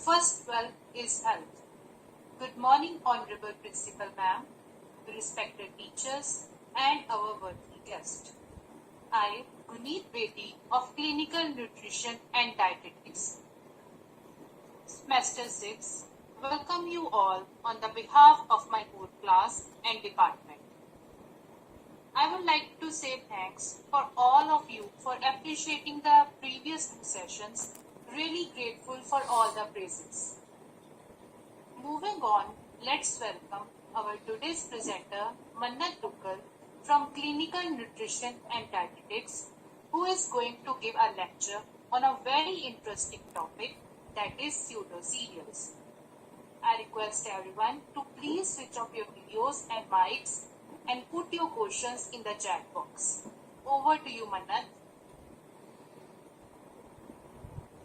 first wealth is health. Good morning, Honorable Principal Ma'am, respected teachers, and our worthy guest. I, Guneet Bedi of Clinical Nutrition and Dietetics, Semester 6, welcome you all on the behalf of my whole class and department. I would like to say thanks for all of you for appreciating the previous two sessions. Really grateful for all the praises. Moving on, let's welcome our today's presenter, Mannat Tukkal from Clinical Nutrition and Dietetics, who is going to give a lecture on a very interesting topic, that is pseudo-cereals. I request everyone to please switch off your videos and mics and put your questions in the chat box. Over to you, Mannat.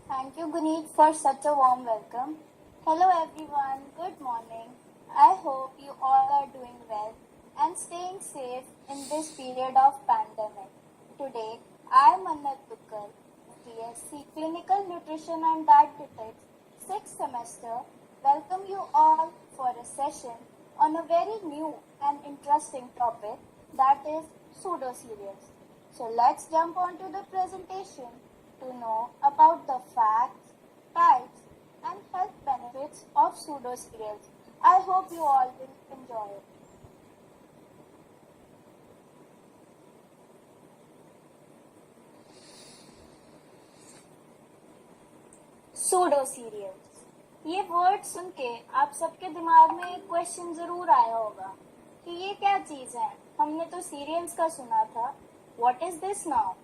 Thank you, Guneet, for such a warm welcome. Hello everyone, good morning. I hope you all are doing well and staying safe in this period of pandemic. Today, I, Mannat Tukkal, BSc Clinical Nutrition and Dietetics, 6th semester, welcome you all for a session on a very new and interesting topic, that is pseudo-cereals. So let's jump on to the presentation to know about the facts, types and health benefits of pseudo-cereals. I hope you all will enjoy it. Pseudo-cereals. ये word सुन के आप सबके दिमाग में एक question जरूर आया होगा कि ये क्या चीज है, हमने तो सीरियल्स का सुना था. What is this now?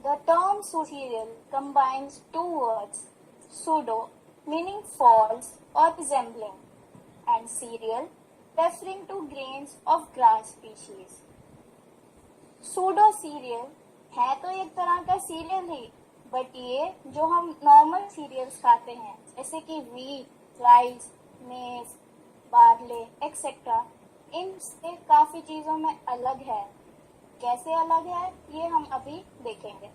The term pseudo-cereal combines two words, pseudo meaning false or resembling and cereal referring to grains of grass species. Pseudo-cereal है तो एक तरह का सीरियल ही, बट ये जो हम नॉर्मल सीरियल्स खाते हैं जैसे कि व्हीट, राइस, मेज, बार्ले एक्सेट्रा, इनसे काफी चीजों में अलग है. कैसे अलग है ये हम अभी देखेंगे.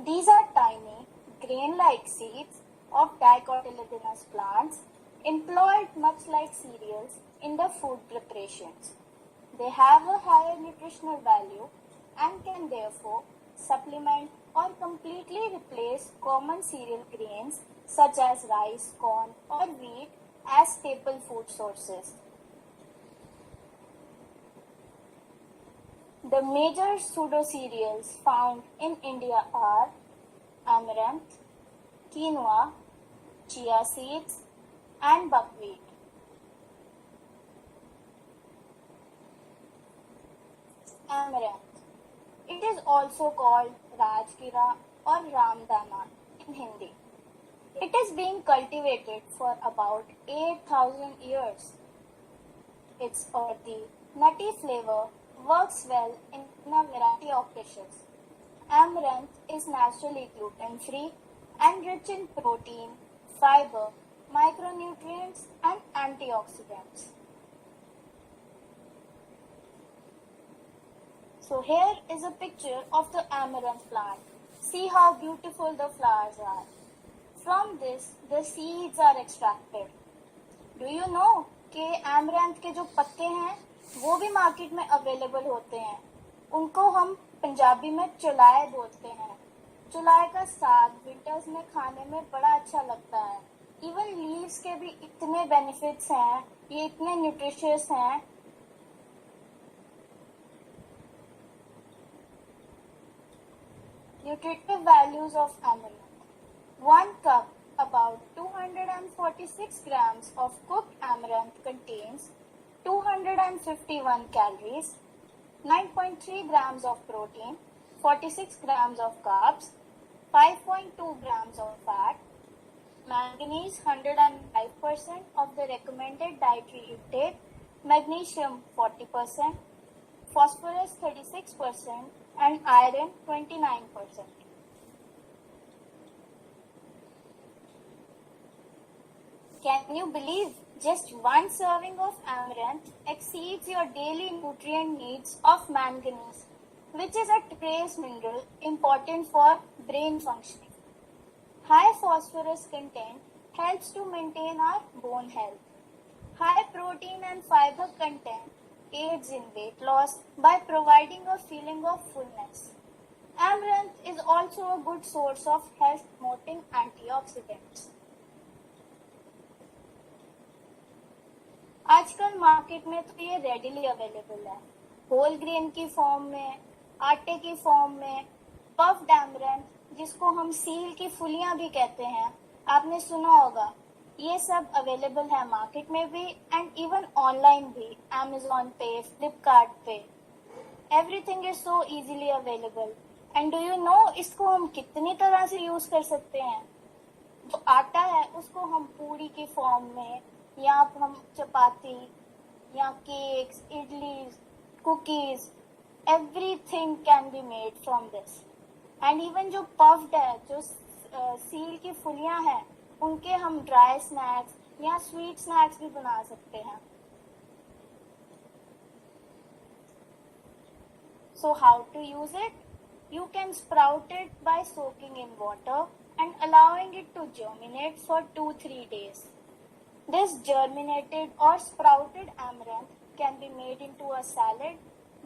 These are tiny grain-like seeds of dicotyledonous plants employed much like cereals in the food preparations. They have a higher nutritional value and can therefore supplement or completely replace common cereal grains such as rice, corn or wheat as staple food sources. The major pseudo-cereals found in India are amaranth, quinoa, chia seeds, and buckwheat. Amaranth. It is also called Rajgira or Ramdana in Hindi. It is being cultivated for about 8,000 years. Its earthy, nutty flavor works well in a variety of dishes. Amaranth is naturally gluten-free and rich in protein, fiber, micronutrients and antioxidants. So here is a picture of the amaranth plant. See how beautiful the flowers are. From this, the seeds are extracted. Do you know कि amaranth के जो पत्ते हैं वो भी market में available होते हैं. उनको हम पंजाबी में चुलाए बोलते हैं. चुलाए का साग विंटर्स में खाने में बड़ा अच्छा लगता है. इवन लीव्स के भी इतने बेनिफिट्स हैं, ये इतने न्यूट्रिशियस हैं. Nutritive values of amaranth. 1 cup, about 246 grams of cooked amaranth contains 251 calories, 9.3 grams of protein, 46 grams of carbs, 5.2 grams of fat, manganese 105% of the recommended dietary intake, magnesium 40%, phosphorus 36% and iron 29%. Can you believe just one serving of amaranth exceeds your daily nutrient needs of manganese? which is a trace mineral important for brain functioning. High phosphorus content helps to maintain our bone health. High protein and fiber content aids in weight loss by providing a feeling of fullness. Amaranth is also a good source of health-promoting antioxidants. आजकल market में तो ये readily available है, whole grain की form में, आटे की form में, पफ्ड amaranth जिसको हम सील की फुलियां भी कहते हैं, आपने सुना होगा. ये सब अवेलेबल है मार्केट में भी एंड इवन ऑनलाइन भी, Amazon पे, फ्लिपकार्ट पे. Everything is so easily available. And do you know इसको हम कितनी तरह से यूज कर सकते हैं? जो आटा है उसको हम पूरी की फॉर्म में, या हम चपाती या cakes, idlis, cookies, everything can be made from this. And even जो पफ्ड है, जो सील की फुलियां हैं, उनके हम ड्राई स्नैक्स या स्वीट स्नैक्स भी बना सकते हैं. So how to use it? You can sprout it by soaking in water and allowing it to germinate for 2-3 days. This germinated or sprouted amaranth can be made into a salad.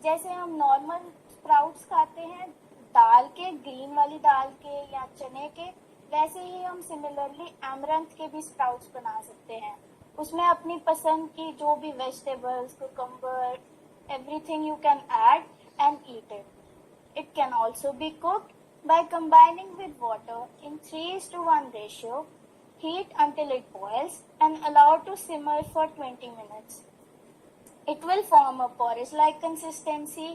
जैसे हम normal sprouts खाते हैं दाल के, green वाली दाल के या चने के, वैसे ही हम सिमिलरली amaranth के भी स्प्राउट्स बना सकते हैं. उसमें अपनी पसंद की जो भी vegetables, cucumber, everything you can add and eat it. It can also be cooked by combining with water in 3:1 ratio. Heat until it boils and allow to simmer for 20 minutes. It will form a porridge-like consistency.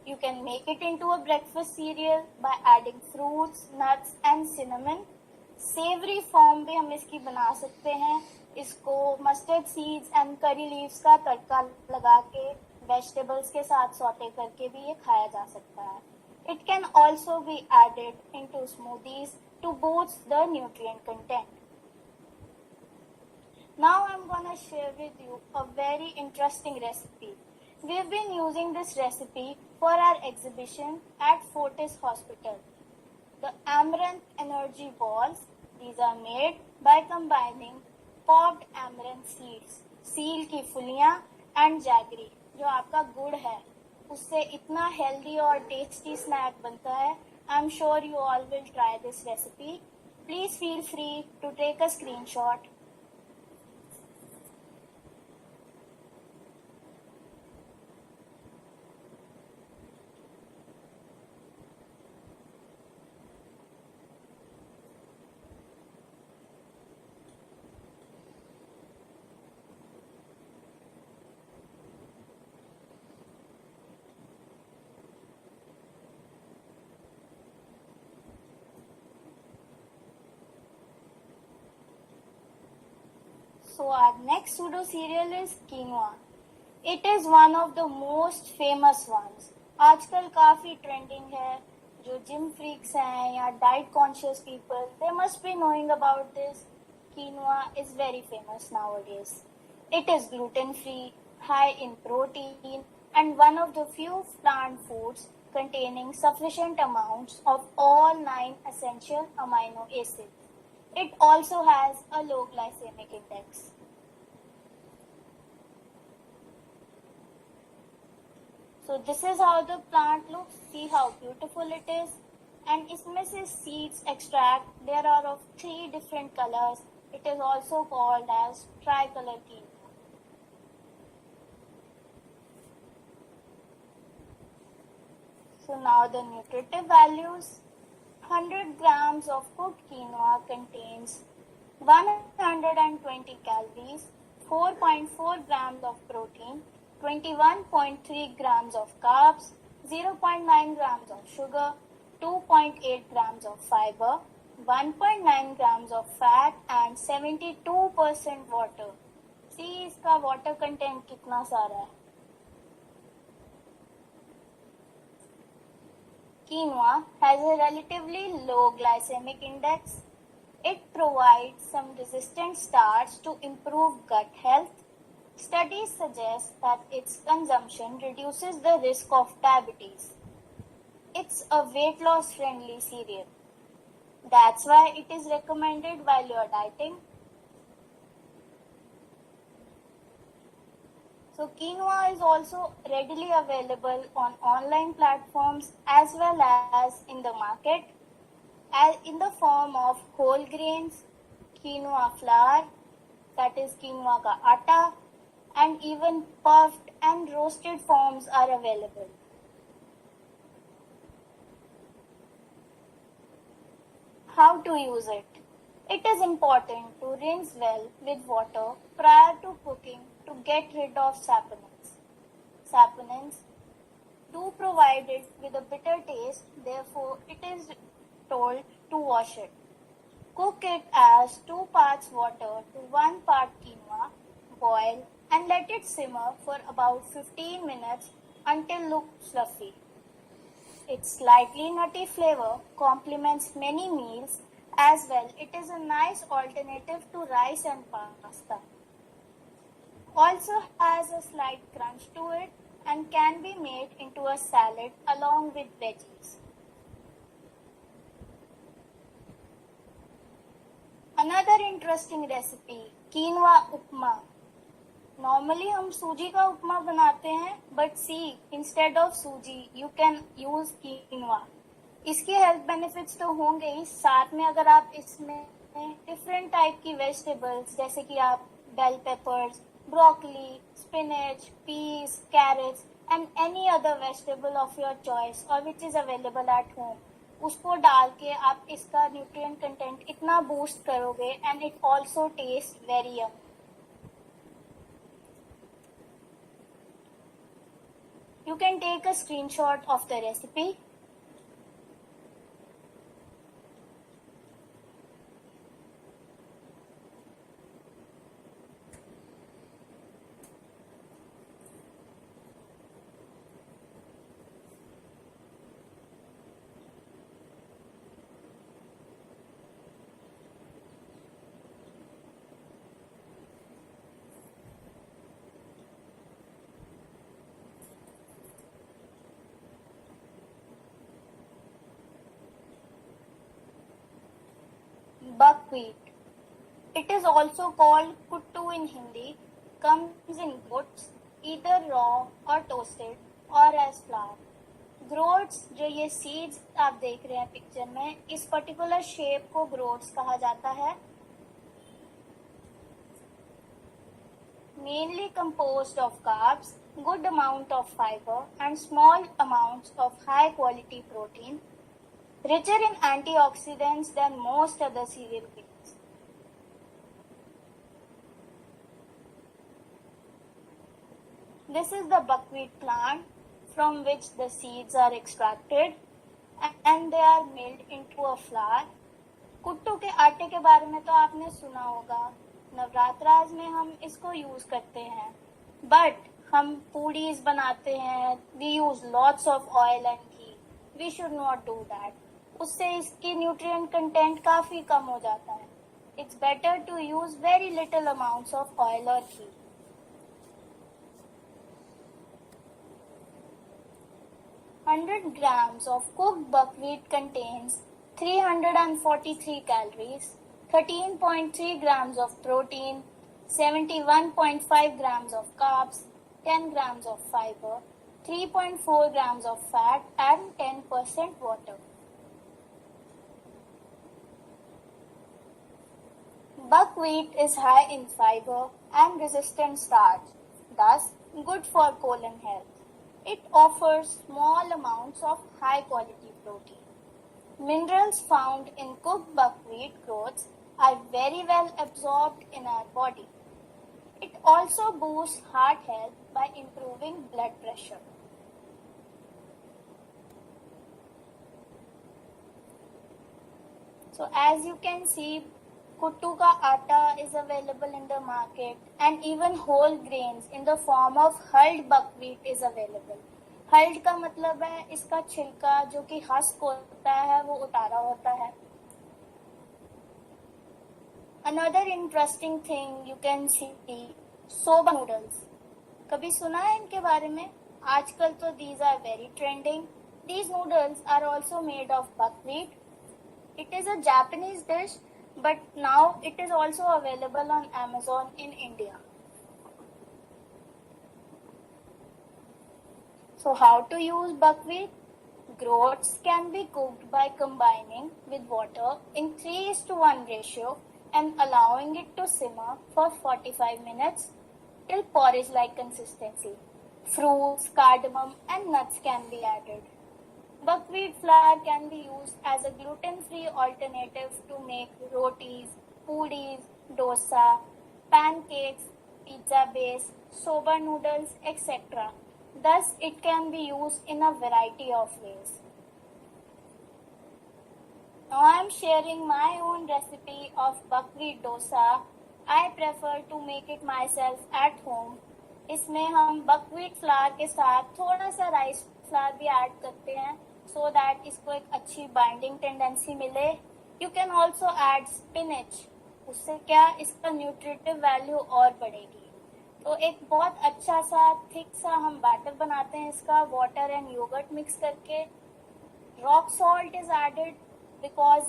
You can make it into a breakfast cereal by adding fruits, nuts and cinnamon. Savory form भी हम इसकी बना सकते हैं. इसको mustard seeds and curry leaves का तड़का लगा के वेजिटेबल्स के साथ सौटे करके भी ये खाया जा सकता है. It can also be added into smoothies to boost the nutrient content. Now I'm gonna share with you a very interesting recipe. We've been using this recipe for our exhibition at Fortis Hospital. The Amaranth Energy Balls, these are made by combining popped amaranth seeds, seal की फुलियां and jaggery, जो आपका गुड़ है, उससे इतना healthy और tasty snack बनता है. I am sure you all will try this recipe. Please feel free to take a screenshot. So our next pseudo cereal is quinoa. It is one of the most famous ones. आजकल काफी trending है. जो gym freaks हैं या diet conscious people, they must be knowing about this. Quinoa is very famous nowadays. It is gluten free, high in protein, and one of the few plant foods containing sufficient amounts of all 9 essential amino acids. It also has a low glycemic index. So this is how the plant looks. See how beautiful it is. And इसमें से seeds extract. There are of 3 different colors. It is also called as tricolor quinoa. So now the nutritive values. 100 grams of cooked quinoa contains 120 calories, 4.4 grams of protein, 21.3 grams of carbs, 0.9 grams of sugar, 2.8 grams of fiber, 1.9 grams of fat and 72% water. See इसका water content कितना सारा है. Quinoa has a relatively low glycemic index. It provides some resistant starch to improve gut health. Studies suggest that its consumption reduces the risk of diabetes. it's a weight loss friendly cereal. That's why it is recommended while you're dieting. So quinoa is also readily available on online platforms as well as in the market in the form of whole grains, quinoa flour, that is quinoa ka atta, and even puffed and roasted forms are available. How to use it? It is important to rinse well with water prior to cooking to get rid of saponins. Saponins do provide it with a bitter taste, therefore it is told to wash it. Cook it as 2 parts water to 1 part quinoa, boil and let it simmer for about 15 minutes until looks fluffy. Its slightly nutty flavor complements many meals as well. It is a nice alternative to rice and pasta. Also has a slight crunch to it and can be made into a salad along with veggies. Another interesting recipe, quinoa upma. Normally हम सूजी का उपमा बनाते हैं, but see, instead of सूजी, you can use quinoa. इसके health benefits तो होंगे ही, साथ में अगर आप इसमें डिफरेंट टाइप की वेजिटेबल्स जैसे कि आप bell peppers, broccoli, spinach, peas, carrots and any other vegetable of your choice और which is available at home, उसको डाल के आप इसका न्यूट्रिएंट कंटेंट इतना बूस्ट करोगे and it also taste very yummy. You can take a screenshot of the recipe. Buckwheat. It is also called kuttu in Hindi. Comes in groats, either raw or toasted or as flour. ग्रोट्स, जो ये seeds आप देख रहे हैं picture में, इस particular shape को ग्रोट्स कहा जाता है. Mainly composed of carbs, good amount of fiber and small amounts of high quality protein, richer in antioxidants than most other cereal grains. This is the buckwheat plant from which the seeds are extracted and they are milled into a flour. कुट्टू के आटे के बारे में तो आपने सुना होगा, नवरात्राज में हम इसको यूज करते हैं, बट हम पूड़ीज बनाते हैं, we use lots of oil and ghee. We should not do that. उससे इसकी न्यूट्रिएंट कंटेंट काफी कम हो जाता है. It's better to use very little amounts of oil और ghee. Hundred grams of cooked buckwheat contains 343 calories, 13.3 grams of protein, 71.5 grams of carbs, 10 grams of fiber, 3.4 grams of fat, and 10% water. Buckwheat is high in fiber and resistant starch, thus good for colon health. It offers small amounts of high quality protein. Minerals found in cooked buckwheat groats are very well absorbed in our body. It also boosts heart health by improving blood pressure. So as you can see, kuttu ka atta is available in the market and even whole grains in the form of hulled buckwheat is available. Hulled का मतलब है इसका छिलका जो कि husk होता है वो उतारा होता है. Another interesting thing you can see, soba noodles. कभी सुना है इनके बारे में? आजकल तो these are very trending. These noodles are also made of buckwheat. It is a Japanese dish, but now it is also available on Amazon in India. So how to use buckwheat? Groats can be cooked by combining with water in 3:1 ratio and allowing it to simmer for 45 minutes till porridge-like consistency. Fruits, cardamom and nuts can be added. Buckwheat flour can be used as a gluten-free alternative to make rotis, puris, dosa, pancakes, pizza base, soba noodles, etc. Thus, it can be used in a variety of ways. Now I am sharing my own recipe of buckwheat dosa. I prefer to make it myself at home. इसमें हम buckwheat flour के साथ थोड़ा सा rice flour भी add करते हैं so that इसको एक अच्छी binding tendency मिले. You can also add spinach. उससे क्या इसका nutritive value और बढ़ेगी. तो एक बहुत अच्छा सा थिक सा हम बैटर बनाते हैं इसका वाटर एंड योगर्ट मिक्स करके. Rock salt is added because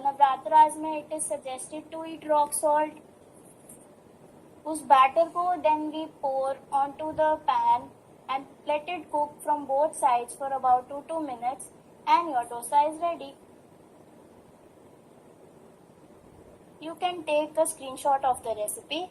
Navratras में it is suggested to eat rock salt. उस बैटर को then we pour on to the pan and let it cook from both sides for about 2 minutes and your dosa is ready. You can take a screenshot of the recipe.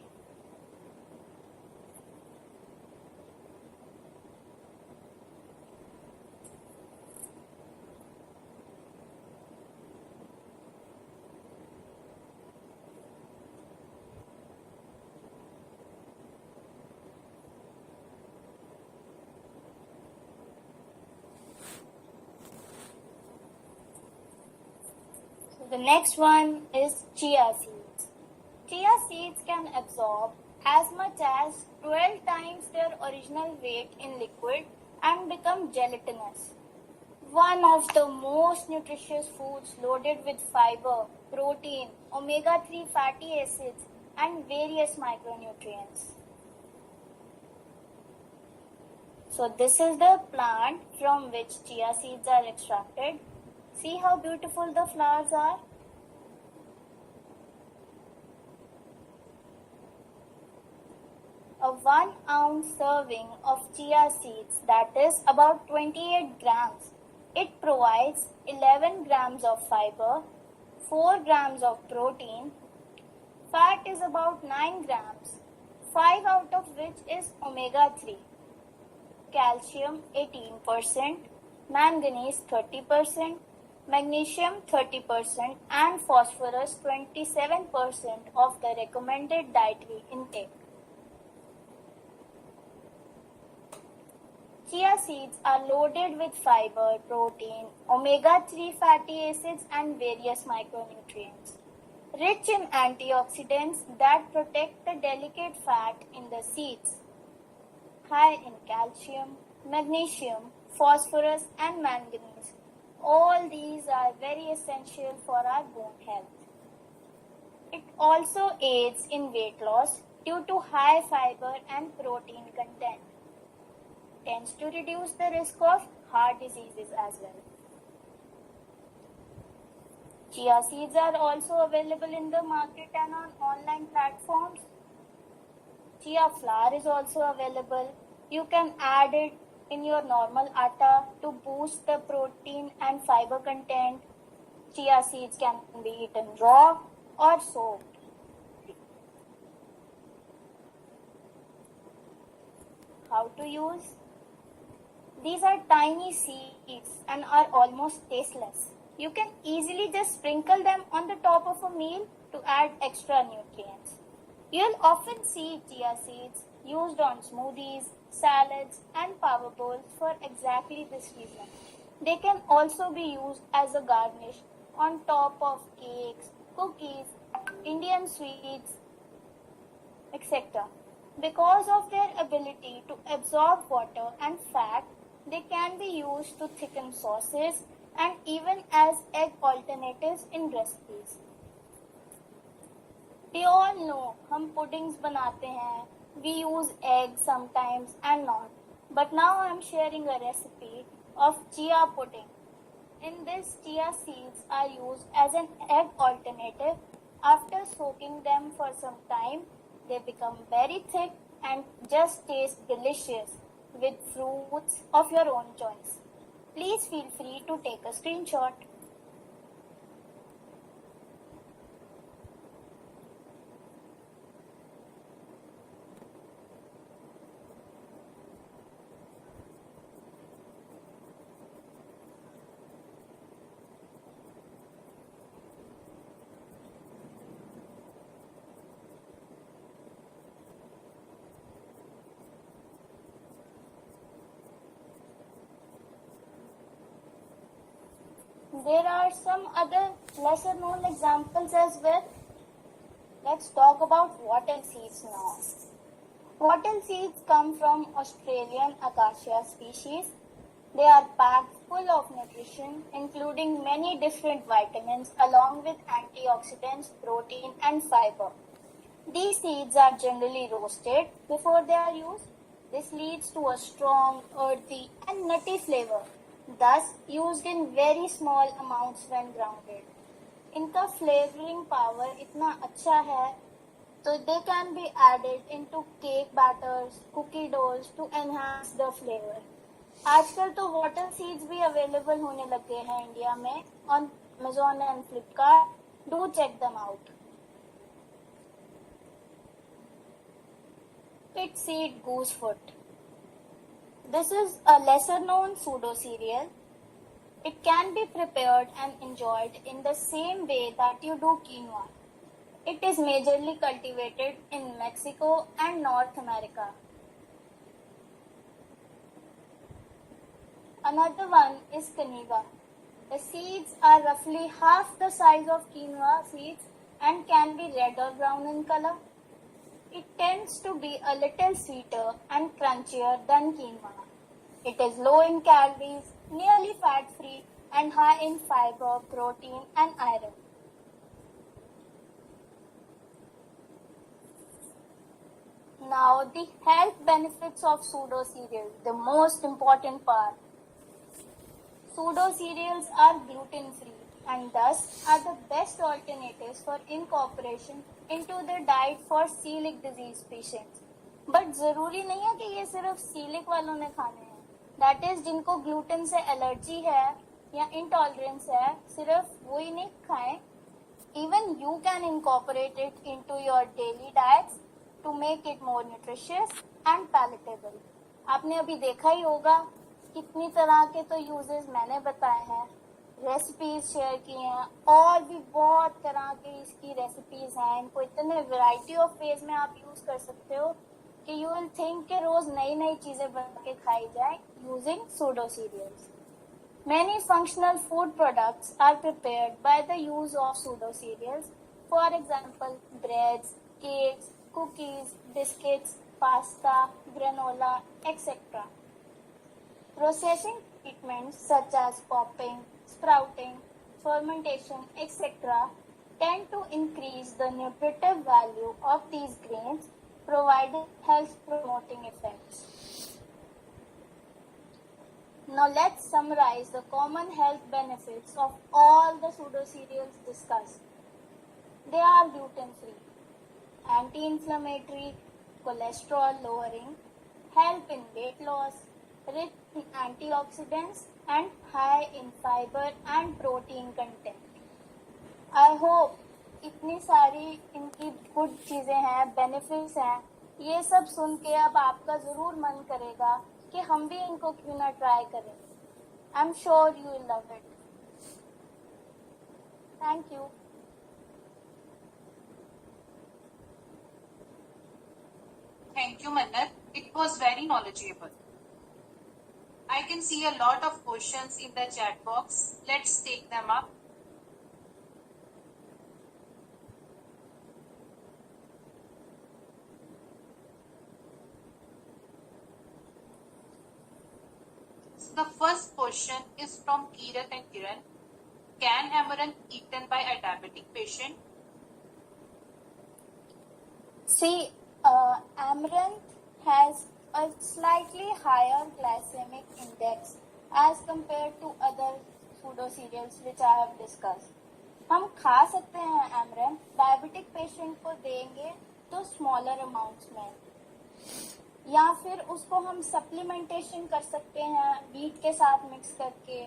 The next one is chia seeds. Chia seeds can absorb as much as 12 times their original weight in liquid and become gelatinous. One of the most nutritious foods loaded with fiber, protein, omega-3 fatty acids and various micronutrients. So this is the plant from which chia seeds are extracted. See how beautiful the flowers are? A 1 ounce serving of chia seeds, that is about 28 grams. It provides 11 grams of fiber, 4 grams of protein. Fat is about 9 grams, 5 out of which is omega-3. Calcium 18%, manganese 30%, magnesium 30% and phosphorus 27% of the recommended dietary intake. Chia seeds are loaded with fiber, protein, omega-3 fatty acids and various micronutrients. Rich in antioxidants that protect the delicate fat in the seeds. High in calcium, magnesium, phosphorus and manganese. All these are very essential for our bone health. It also aids in weight loss due to high fiber and protein content. Tends to reduce the risk of heart diseases as well. Chia seeds are also available in the market and on online platforms. Chia flour is also available. You can add it in your normal atta to boost the protein and fiber content. Chia seeds can be eaten raw or soaked. How to use? These are tiny seeds and are almost tasteless. You can easily just sprinkle them on the top of a meal to add extra nutrients. You'll often see chia seeds used on smoothies, salads and power bowls for exactly this reason. They can also be used as a garnish on top of cakes, cookies, Indian sweets, etc. Because of their ability to absorb water and fat, they can be used to thicken sauces and even as egg alternatives in recipes. We all know हम puddings बनाते हैं. We use eggs sometimes and not. But now I am sharing a recipe of chia pudding. In this, chia seeds are used as an egg alternative. After soaking them for some time, they become very thick and just taste delicious with fruits of your own choice. Please feel free to take a screenshot. There are some other lesser known examples as well. Let's talk about wattle seeds now. Wattle seeds come from Australian acacia species. They are packed full of nutrition, including many different vitamins, along with antioxidants, protein, and fiber. These seeds are generally roasted before they are used. This leads to a strong, earthy, and nutty flavor, thus used in very small amounts when grounded. इनका flavouring power इतना अच्छा है so they can be added into cake batters, cookie doughs to enhance the flavor. आजकल तो water seeds भी available होने लग गए हैं इंडिया में on Amazon and Flipkart. Do check them out. Pit seed goosefoot. This is a lesser known pseudo cereal. It can be prepared and enjoyed in the same way that you do quinoa. It is majorly cultivated in Mexico and North America. Another one is Kaniva. The seeds are roughly half the size of quinoa seeds and can be red or brown in color. It tends to be a little sweeter and crunchier than quinoa. It is low in calories, nearly fat-free, and high in fiber, protein, and iron. Now, the health benefits of pseudo cereals, the most important part. Pseudo cereals are gluten-free and thus are the best alternatives for incorporation into the diet for celiac disease patients. But जरूरी नहीं है कि ये सिर्फ celiac वालों ने खाने हैं. That is, जिनको gluten से एलर्जी है या intolerance है, सिर्फ वो ही नहीं खाएं. Even you can incorporate it into your daily diets to make it more nutritious and palatable. आपने अभी देखा ही होगा कितनी तरह के तो यूजेस मैंने बताए हैं, रेसिपीज शेयर की हैं, और भी बहुत तरह की इसकी रेसिपीज हैं. इनको इतने वैरायटी ऑफ वेज में आप यूज कर सकते हो कि यू विल थिंक कि रोज नई नई चीजें बना के खाई जाए using pseudo cereals. Many functional food products are prepared by the use of pseudo cereals. For example, breads, cakes, cookies, biscuits, pasta, granola, etc. Processing treatments such as popping, sprouting, fermentation, etc. tend to increase the nutritive value of these grains, providing health-promoting effects. Now let's summarize the common health benefits of all the pseudo cereals discussed. They are gluten-free, anti-inflammatory, cholesterol lowering, help in weight loss, rich in antioxidants and high in fiber and protein content. I hope इतनी सारी इनकी good चीजें हैं, benefits हैं, ये सब सुन के अब आपका जरूर मन करेगा कि हम भी इनको क्यों ना ट्राई करें. आई am sure you will love it. Thank you. Thank you, Mannat. It was very knowledgeable. I can see a lot of questions in the chat box. Let's take them up. So the first question is from Kiran and Kiran. Can amaranth eaten by a diabetic patient? See, amaranth has a slightly higher glycemic index as compared to other pseudo cereals which I have discussed. हम खा सकते हैं एमरन, diabetic patient को देंगे तो smaller amounts में, या फिर उसको हम सप्लीमेंटेशन कर सकते हैं वीट के साथ मिक्स करके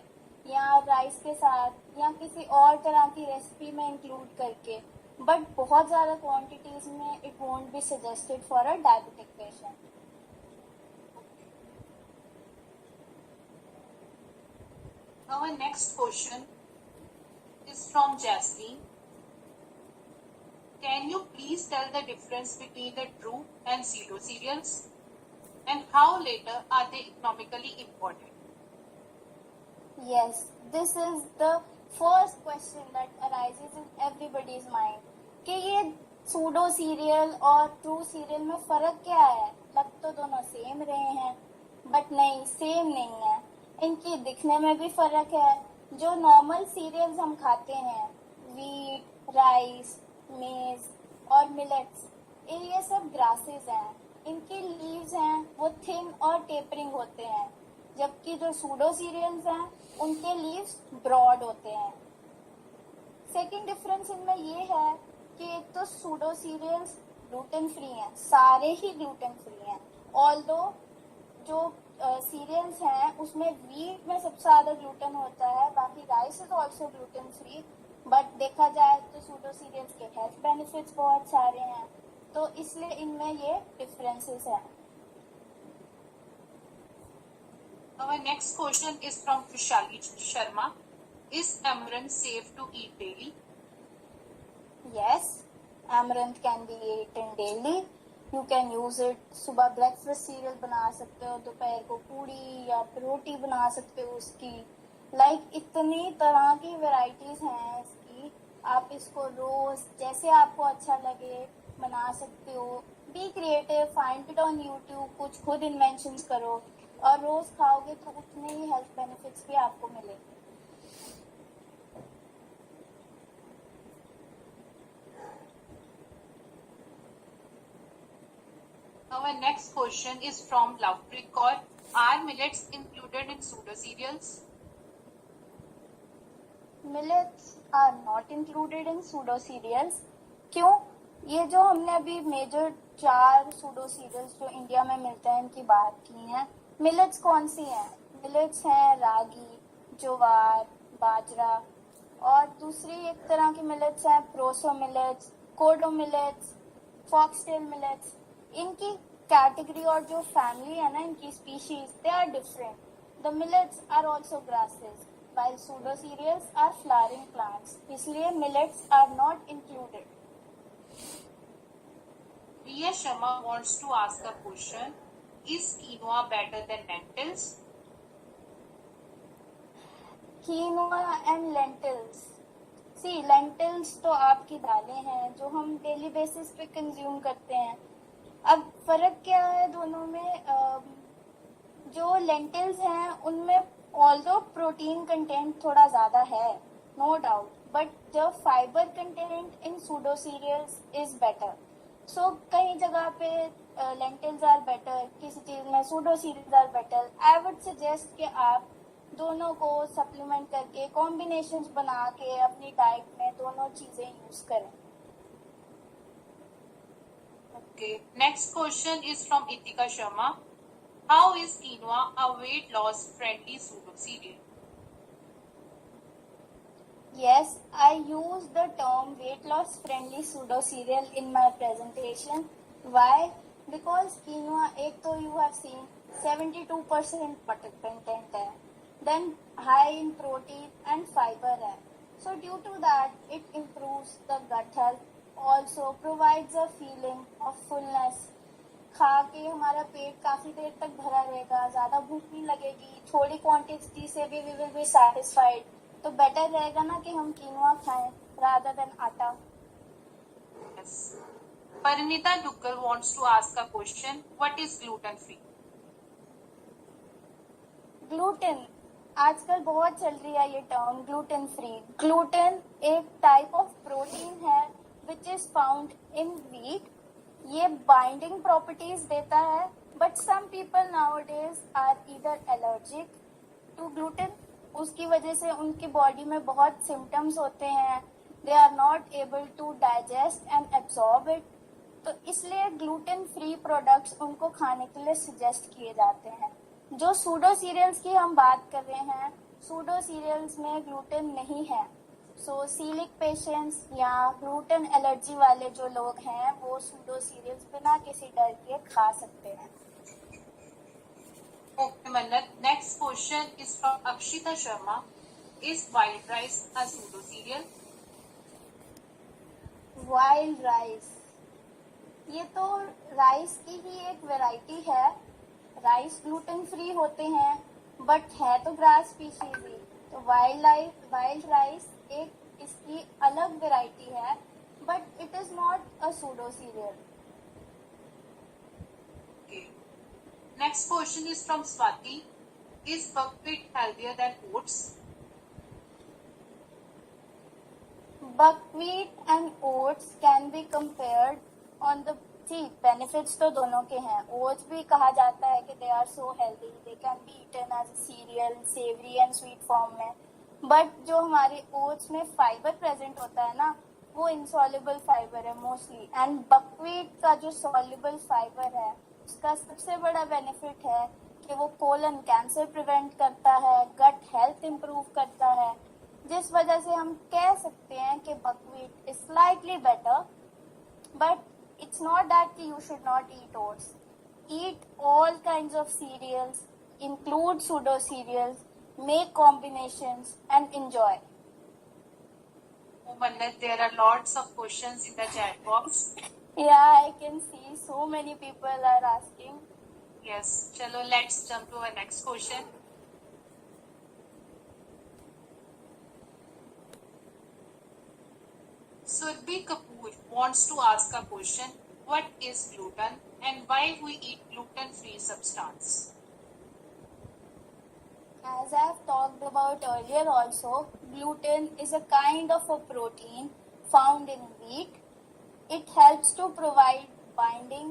या राइस के साथ या किसी और तरह की रेसिपी में इंक्लूड करके, बट बहुत ज़्यादा क्वांटिटीज में it won't be suggested for a diabetic patient. Our next question is from Jasleen. Can you please tell the difference between the true and pseudo cereals, and how later are they economically important? Yes, this is the first question that arises in everybody's mind कि ये pseudo serial और true serial में फ़र्क क्या है. लग तो दोनों सेम रहे हैं, बट नहीं, सेम नहीं है. इनकी दिखने में भी फ़र्क है. जो नॉर्मल सीरियल्स हम खाते हैं, वीट, राइस, मेज और मिलेट्स, ये सब ग्रासेस हैं. इनके लीव्स हैं वो थिन और टेपरिंग होते हैं, जबकि जो सूडो सीरियल्स हैं उनके लीव्स ब्रॉड होते हैं. सेकेंड डिफरेंस इनमें ये है कि एक तो सूडो सीरियल्स ग्लूटेन फ्री हैं, सारे ही ग्लूटेन फ्री हैं. ऑल्दो जो सीरियल्स हैं उसमें वीट में सबसे ज़्यादा ग्लूटेन होता है, बाकी rice is also gluten free, but देखा जाए तो सूडो सीरियल्स के हेल्थ बेनिफिट्स बहुत सारे हैं, तो इसलिए इनमें ये डिफरेंसेस हैं. Our next question is from Vishali Sharma. Is amaranth safe to eat daily? Yes, amaranth can be eaten daily. You can use it. सुबह ब्रेकफास्ट सीरियल बना सकते हो, दोपहर को पूड़ी या रोटी बना सकते हो उसकी. इतनी तरह की वैरायटीज हैं इसकी. आप इसको रोज जैसे आपको अच्छा लगे बना सकते हो. Be creative, find it on YouTube, कुछ खुद इन्वेंशंस करो और रोज खाओगे तो उतने ही हेल्थ बेनिफिट्स भी आपको मिलेंगे. Our next question is from Lovetrick Kaur. Are millets included in pseudo cereals? Millets are not included in pseudo cereals. क्यों? ये जो हमने अभी मेजर 4 सूडो सीरियल्स जो इंडिया में मिलते हैं इनकी बात की हैं. मिलेट्स कौन सी हैं? मिलेट्स हैं रागी, ज्वार, बाजरा, और दूसरी एक तरह की मिलेट्स हैं proso millets, kodo millets, foxtail millets. इनकी कैटेगरी और जो फैमिली है ना, इनकी species, they are different. The millets are also grasses while pseudo cereals are flowering plants, इसलिए millets are not included. Riya Sharma wants to ask a question. Is quinoa better than lentils? Quinoa and lentils. See, lentils तो आपकी दालें हैं जो हम daily basis पे consume करते हैं. अब फर्क क्या है दोनों में? जो लेंटिल्स हैं उनमें ऑल्दो प्रोटीन कंटेंट थोड़ा ज़्यादा है, no doubt, but the fibre content in pseudo cereals is better. So कई जगह पे लेंटिल्स आर बेटर, किसी चीज़ में pseudo cereals are better. I would suggest कि आप दोनों को सप्लीमेंट करके कॉम्बिनेशंस बना के अपनी डाइट में दोनों चीज़ें यूज़ करें. Okay. Next question is from Itika Sharma. How is quinoa a weight loss friendly pseudo cereal? Yes, I use the term weight loss friendly pseudo cereal in my presentation. Why? Because quinoa, एक तो you have seen 72% butter content है, then high in protein and fiber है. So due to that, it improves the gut health, also provides a feeling of fullness. खा के हमारा पेट काफ़ी देर तक भरा रहेगा, ज़्यादा भूख नहीं लगेगी, थोड़ी क्वांटिटी से भी वी विल बी सैटिस्फाइड. तो बेटर रहेगा ना कि हम कीनोआ खाएं रादर देन आटा. Yes. Parinita Duggal wants to ask a question. What is gluten free? Gluten आजकल बहुत चल रही है ये टर्म, ग्लूटेन फ्री. ग्लूटेन एक टाइप ऑफ प्रोटीन है which is found in wheat. ये बाइंडिंग प्रॉपर्टीज देता है, but some people nowadays are either allergic to gluten, उसकी वजह से उनकी बॉडी में बहुत सिम्टम्स होते हैं, they are not able to digest and absorb it. तो इसलिए ग्लूटेन फ्री प्रोडक्ट्स उनको खाने के लिए सजेस्ट किए जाते हैं। जो सूडो सीरियल्स की हम बात कर रहे हैं, सूडो सीरियल्स में ग्लूटेन नहीं है। सो सीलिक पेशेंट्स या ग्लूटेन एलर्जी वाले जो लोग हैं वो सूडो सीरियल्स बिना किसी डर के खा सकते हैं। Okay, Mannat. Next question is from Akshita Sharma. Is white rice a pseudo cereal? Wild rice, ये तो राइस की ही एक वैरायटी है। राइस ग्लूटेन फ्री होते हैं बट है तो ग्रास स्पीशीज ही। तो वाइल्ड राइस एक इसकी अलग वैरायटी है, but it is not a pseudo serial. Okay. Next question is from Swati. Is buckwheat healthier than oats? Buckwheat and oats can be compared on the benefits तो दोनों के हैं। Oats भी कहा जाता है कि they are so healthy, they can be eaten as a cereal, savory and sweet form में। बट जो हमारे ओट्स में फाइबर प्रेजेंट होता है ना, वो इनसॉल्युबल फाइबर है मोस्टली। एंड बकव्हीट का जो सॉल्युबल फाइबर है, उसका सबसे बड़ा बेनिफिट है कि वो कोलन कैंसर प्रिवेंट करता है, गट हेल्थ इम्प्रूव करता है, जिस वजह से हम कह सकते हैं कि buckwheat is slightly better. But it's not that you should not eat oats. Eat all kinds of cereals, include pseudo cereals, make combinations and enjoy. Oh, Mannat, there are lots of questions in the chat box. Yeah, I can see so many people are asking. Yes, chalo, let's jump to our next question. Surbhi Kapoor wants to ask a question. What is gluten and why we eat gluten-free substance? As I have talked about earlier also, gluten is a kind of a protein found in wheat. It helps to provide binding.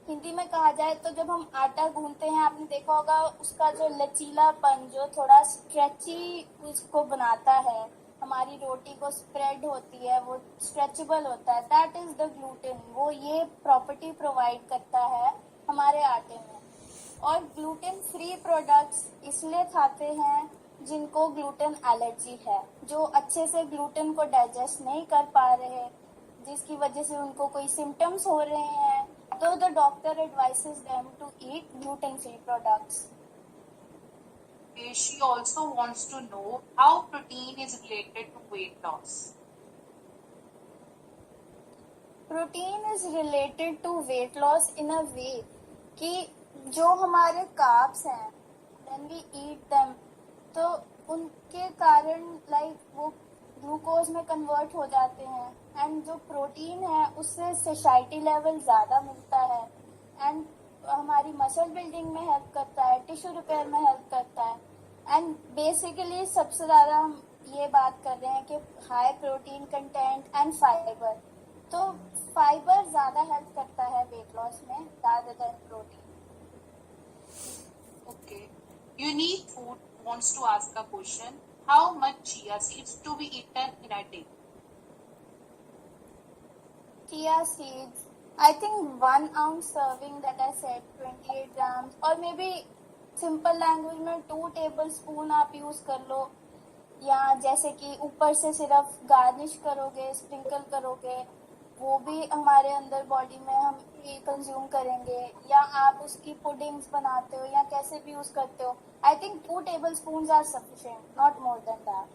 Hindi में कहा जाए तो जब हम आटा गूंथते हैं, आपने देखा होगा उसका जो लचीलापन, जो थोड़ा स्ट्रेची उसको बनाता है, हमारी रोटी को स्प्रेड होती है, वो स्ट्रेचेबल होता है, दैट इज द ग्लूटेन। वो ये प्रॉपर्टी प्रोवाइड करता है हमारे आटे में। और ग्लूटेन फ्री प्रोडक्ट्स इसलिए खाते हैं जिनको ग्लूटेन एलर्जी है, जो अच्छे से ग्लूटेन को डाइजेस्ट नहीं कर पा रहे, जिसकी वजह से उनको कोई सिम्टम्स हो रहे हैं, तो the doctor advises them to eat gluten free products. She also wants to know how protein is related to weight loss. Protein is related to weight loss in a way कि जो हमारे carbs हैं, when we eat them, तो उनके कारण वो glucose में convert हो जाते हैं, एंड जो प्रोटीन है उससे सेशाइटी लेवल ज़्यादा मिलता है, एंड हमारी मसल बिल्डिंग में हेल्प करता है, टिश्यू रिपेयर में हेल्प करता है। एंड बेसिकली सबसे ज़्यादा हम ये बात कर रहे हैं कि high protein content and fibre. तो फाइबर ज़्यादा हेल्प करता है वेट लॉस में rather than protein. Okay. Unique Food wants to ask a question. How much chia seeds to be eaten in a day? Chia seeds, I think 1 ounce serving that I said, 28 grams, और may be simple language में 2 tablespoon आप use कर लो, या जैसे कि ऊपर से सिर्फ गार्निश करोगे, स्प्रिंकल करोगे, वो भी हमारे अंदर बॉडी में हम ये कंज्यूम करेंगे, या आप उसकी पुडिंग्स बनाते हो या कैसे भी यूज करते हो। I think 2 tablespoons are sufficient, not more than that.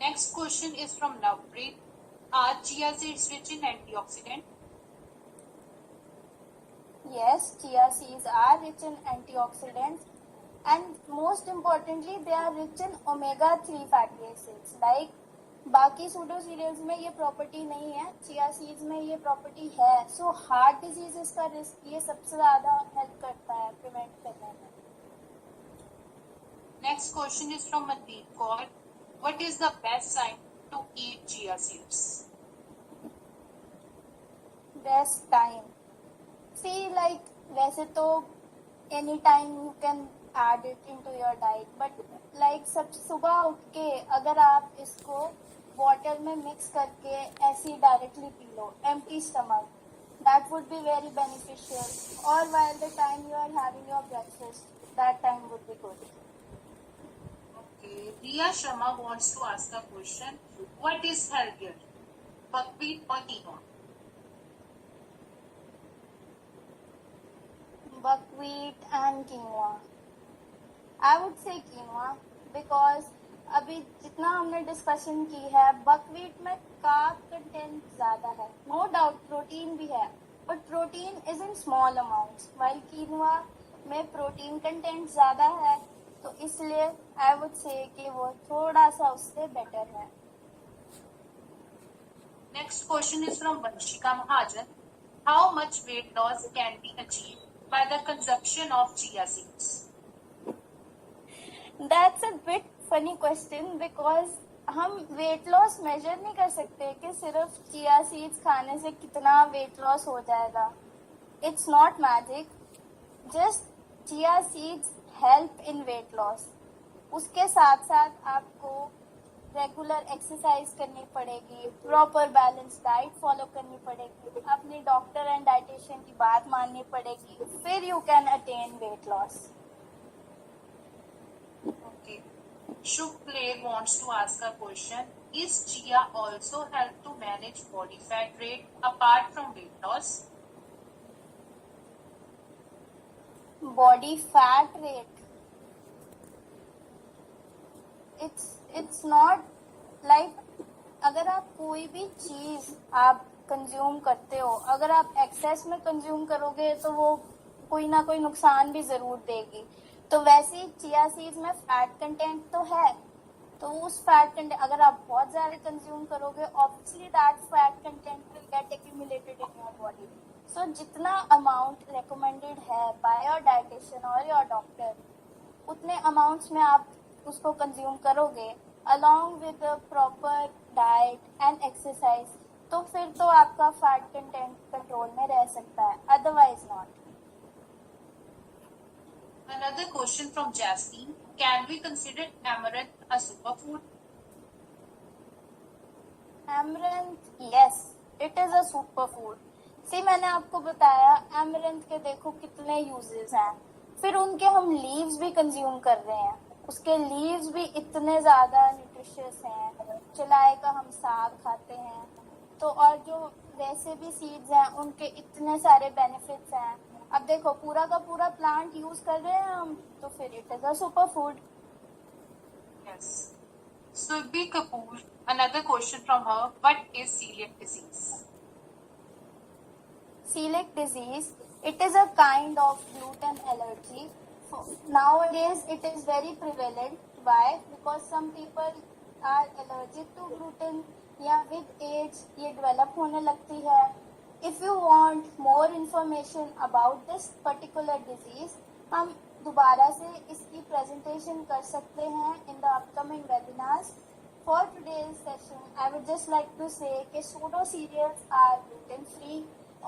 Next question is from Navpreet. Are chia seeds rich in antioxidant? Yes, chia seeds are rich in antioxidants, and most importantly they are rich in omega-3 fatty acids. Like बाकी pseudo serials में ये property नहीं है, chia seeds में ये property है। So heart diseases का risk ये सबसे ज्यादा हेल्प करता है प्रिवेंट करने में। Next question is from Mandeep Kaur. What is the best time to eat chia seeds? Best time, see, like वैसे तो any time you can add it into your diet. But like सब सुबह उठ के अगर आप इसको वाटर में मिक्स करके ऐसे ही डायरेक्टली पी लो empty stomach, that would be very beneficial. Or while the time you are having your breakfast, that time would be good. Okay. Riya Sharma wants to ask a question. What is healthier, buckwheat or quinoa? Buckwheat and quinoa. I would say quinoa because अभी जितना हमने discussion की है buckwheat में carb content ज़्यादा है, no doubt protein भी है, but protein is in small amounts, while quinoa में प्रोटीन कंटेंट ज़्यादा है, तो इसलिए आई वुड से कि वो थोड़ा सा उससे बेटर है. Next question is from Vanshika Mahajan. How much weight loss can be achieved by the consumption of chia seeds? That's a bit funny question because हम वेट लॉस मेजर नहीं कर सकते कि सिर्फ चिया सीड्स खाने से कितना वेट लॉस हो जाएगा. It's not magic, just chia seeds help in weight loss. उसके साथ साथ आपको रेगुलर एक्सरसाइज करनी पड़ेगी, प्रॉपर बैलेंस डाइट फॉलो करनी पड़ेगी, अपनी डॉक्टर एंड डाइटिशियन की बात माननी पड़ेगी, फिर you can attain weight loss. Okay. Shukle wants to ask a question. Is chia also help to manage body fat rate apart from weight loss? Body fat rate. It's not like अगर आप कोई भी चीज आप consume करते हो, अगर आप एक्सेस में कंज्यूम करोगे तो वो कोई ना कोई नुकसान भी जरूर देगी. तो वैसे ही चिया सीड्स में फैट कंटेंट तो है, तो उस फैट कंटेंट अगर आप बहुत ज्यादा कंज्यूम करोगे obviously that fat content will get accumulated in your body. So जितना अमाउंट रिकमेंडेड है बाय योर डाइटिशियन और योर डॉक्टर, उतने अमाउंट्स में आप उसको कंज्यूम करोगे along with proper diet and exercise, तो फिर तो आपका फैट कंटेंट कंट्रोल में रह सकता है, otherwise not. Another question from Jasmine. Can we consider amaranth a superfood? Amaranth, yes, it is a superfood. सी मैंने आपको बताया amaranth के देखो कितने यूजेस हैं, फिर उनके हम लीव्स भी कंज्यूम कर रहे हैं, उसके लीव्स भी इतने ज़्यादा न्यूट्रिशियस हैं, चलाए का हम साग खाते हैं, तो और जो वैसे भी सीड्स हैं उनके इतने सारे बेनिफिट्स हैं. अब देखो पूरा का पूरा प्लांट यूज कर रहे हैं हम, तो फिर it is a super food. Yes. Surbhi Kapoor, another question from her. What is celiac disease? Celiac disease, it is a kind of gluten allergy. Nowadays it is very prevalent. Why? Because some people are allergic to gluten, या with age ये develop होने लगती है. If you want more information about this particular disease, हम दोबारा से इसकी presentation कर सकते हैं in the upcoming webinars. For today's session, I would just like to say कि pseudo cereals are gluten free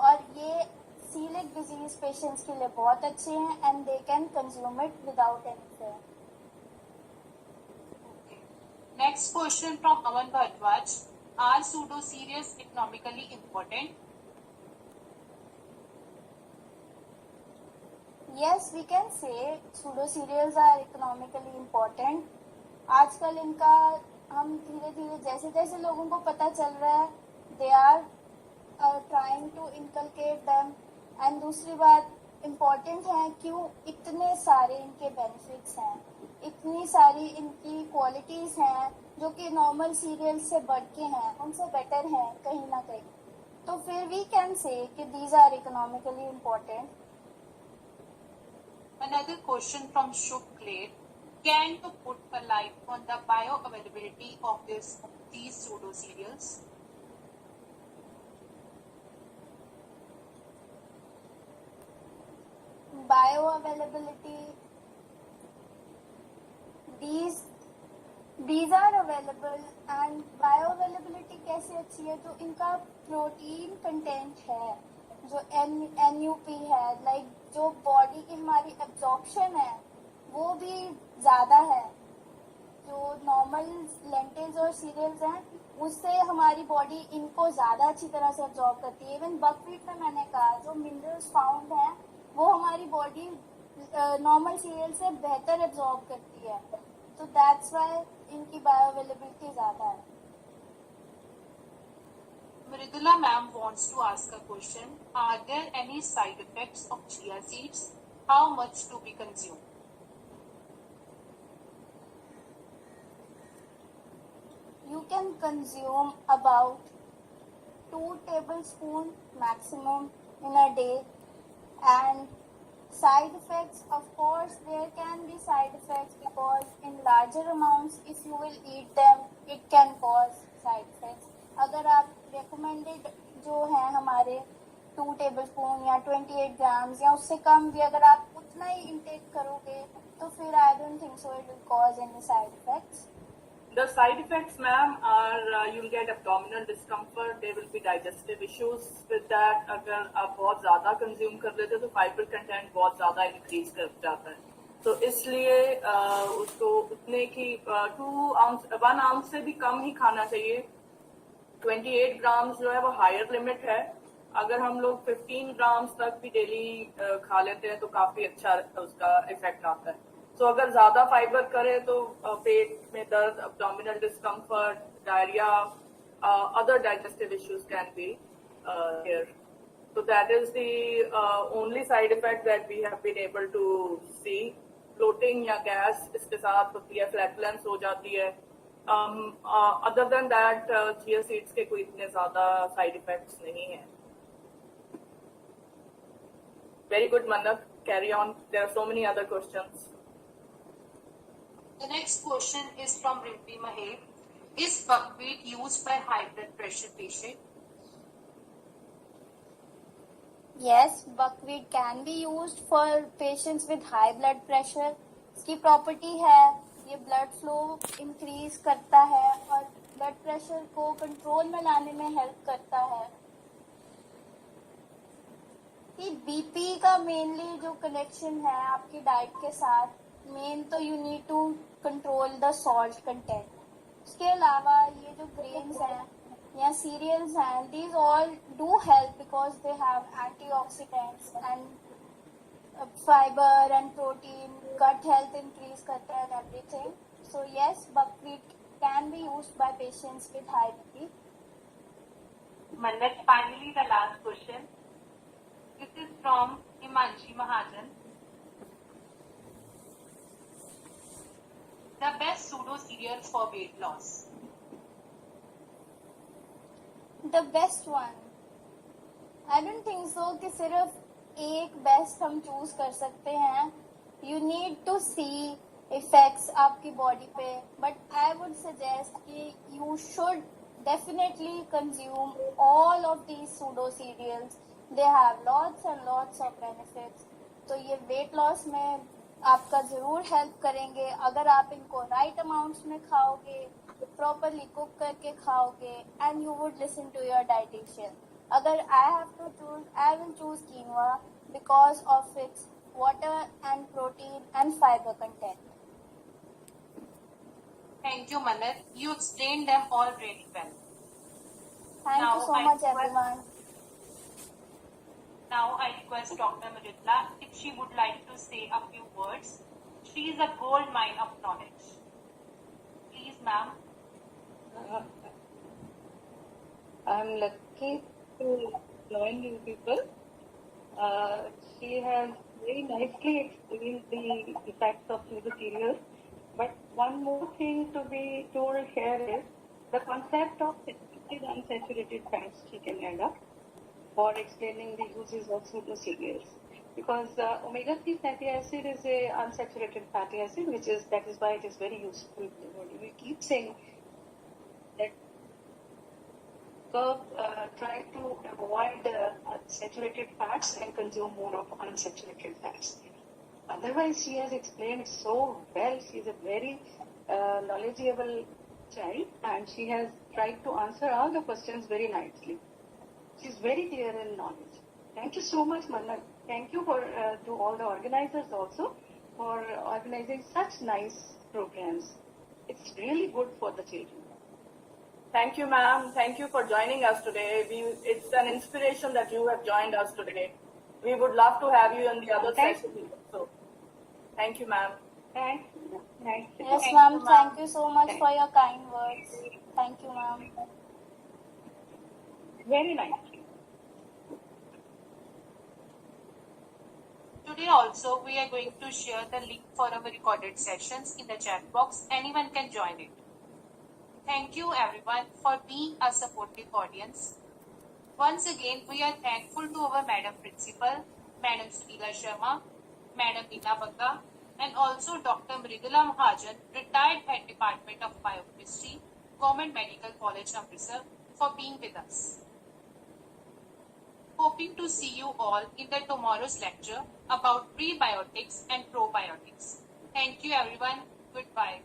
और ये celiac disease patients के लिए बहुत अच्छे हैं and they can consume it without any fear. Okay. Next question from Aman Bharadwaj. Are pseudo cereals economically important? Yes, we can say pseudo cereals are economically important. आजकल इनका हम धीरे धीरे जैसे जैसे लोगों को पता चल रहा है, they are trying to inculcate them. And दूसरी बात important है क्यों इतने सारे इनके benefits हैं, इतनी सारी इनकी qualities हैं जो कि normal cereals से बढ़ के हैं, उनसे better हैं कहीं ना कहीं, तो फिर we can say कि these are economically important. Another question from Shukle. Can you put a light on the bioavailability of these pseudo cereals? Bioavailability, these are available. and bioavailability कैसे अच्छी है, जो इनका प्रोटीन कंटेंट है, जो NUP है, like जो बॉडी की हमारी एब्जॉर्प्शन है वो भी ज़्यादा है। जो नॉर्मल लेंटिल्स और सीरियल्स हैं उससे हमारी बॉडी इनको ज़्यादा अच्छी तरह से अब्जॉर्ब करती है। इवन बकव्हीट में मैंने कहा जो मिनरल्स फाउंड हैं वो हमारी बॉडी नॉर्मल सीरियल से बेहतर एब्जॉर्ब करती है, तो दैट्स वाई इनकी बायो अवेलेबिलिटी ज़्यादा है। Mridula ma'am wants to ask a question. Are there any side effects of chia seeds? How much to be consumed? You can consume about 2 tablespoons maximum in a day. And side effects, of course there can be side effects because in larger amounts if you will eat them it can cause side effects. अगर आप recommended जो है हमारे 2 tablespoon या 28 grams या उससे कम भी अगर आप उतना ही intake करोगे तो फिर I don't think so it will cause any side effects. The side effects, ma'am, are you'll get abdominal discomfort. There will be digestive issues with that. अगर आप बहुत ज़्यादा consume कर लेते हो तो fiber content बहुत ज़्यादा increase कर जाता है. तो इसलिए उसको उतने की 1 ounce से भी कम ही खाना चाहिए. 28 grams जो है वो higher limit है. अगर हम लोग 15 grams तक भी daily खा लेते हैं तो काफी अच्छा उसका effect आता है. तो अगर ज्यादा फाइबर करे तो पेट में दर्द, abdominal discomfort, diarrhea, other digestive issues can be here. So that is the only side effect that we have been able to see. Bloating या gas इसके साथ होती है, flatulence हो जाती है. Other than that, chia seeds के कोई इतने ज्यादा side effects नहीं हैं. Very good, Mannat. Carry on. There are so many other questions. The next question is from Rimpi Mahek. Is buckwheat used by high blood pressure patient? Yes, buckwheat can be used for patients with high blood pressure. इसकी property है ये blood flow increase करता है और blood pressure को control में लाने में हेल्प करता है। कि बीपी का मेनली जो कनेक्शन है आपकी डाइट के साथ, मेन तो you need to control the salt content. उसके अलावा ये जो ग्रेन्स हैं या सीरियल्स हैं, these all do help because they have antioxidants and fibre and protein, gut health increase करता है and everything. So yes, buckwheat can be used by patients with high BP. Mannat, finally the last question. This is from Himanshi Mahajan. The best pseudo cereal for weight loss. The best one. I don't think so कि सिर्फ एक best हम choose कर सकते हैं. You need to see effects आपकी body पे, but I would suggest कि you should definitely consume all of these pseudo cereals. They have lots and lots of benefits. तो ये weight loss में आपका जरूर हेल्प करेंगे अगर आप इनको राइट अमाउंट्स में खाओगे, प्रॉपरली कुक करके खाओगे and you would listen to your dietitian. अगर I have to choose, I will choose quinoa because of its water and protein and fibre content. Thank you, Mannat. You explained them all really well. Thank you so much, everyone. Now I request Dr. Mridula if she would like to say a few words. She is a gold mine of knowledge. Please, ma'am. I'm lucky to join you people. She has very nicely explained the effects of pseudo cereals. But one more thing to be told here is the concept of saturated unsaturated fats she can add up for explaining the uses of pseudo cereals. Because omega-3 fatty acid is a unsaturated fatty acid, that is why it is very useful to the body. We keep saying that try to avoid saturated fats and consume more of unsaturated fats. Otherwise, she has explained so well. She is a very knowledgeable child and she has tried to answer all the questions very nicely. She is very clear in knowledge. Thank you so much, Mannat. Thank you to all the organizers also for organizing such nice programs. It's really good for the children. Thank you, ma'am. Thank you for joining us today. It's an inspiration that you have joined us today. We would love to have you in the other Thank session. So, thank you, ma'am. Thanks. Thanks. Yes, Thank ma'am. you, ma'am. Thank you so much for your kind words. Thank you, ma'am. Very nice. Today also, we are going to share the link for our recorded sessions in the chat box. Anyone can join it. Thank you everyone for being a supportive audience. Once again, we are thankful to our Madam Principal, Madam Sunila Sharma, Madam Neena Bagga, and also Dr. Mridula Mahajan, retired Head Department of Biochemistry, Government Medical College, Amritsar, for being with us. Hoping to see you all in the tomorrow's lecture about prebiotics and probiotics. Thank you everyone. Goodbye.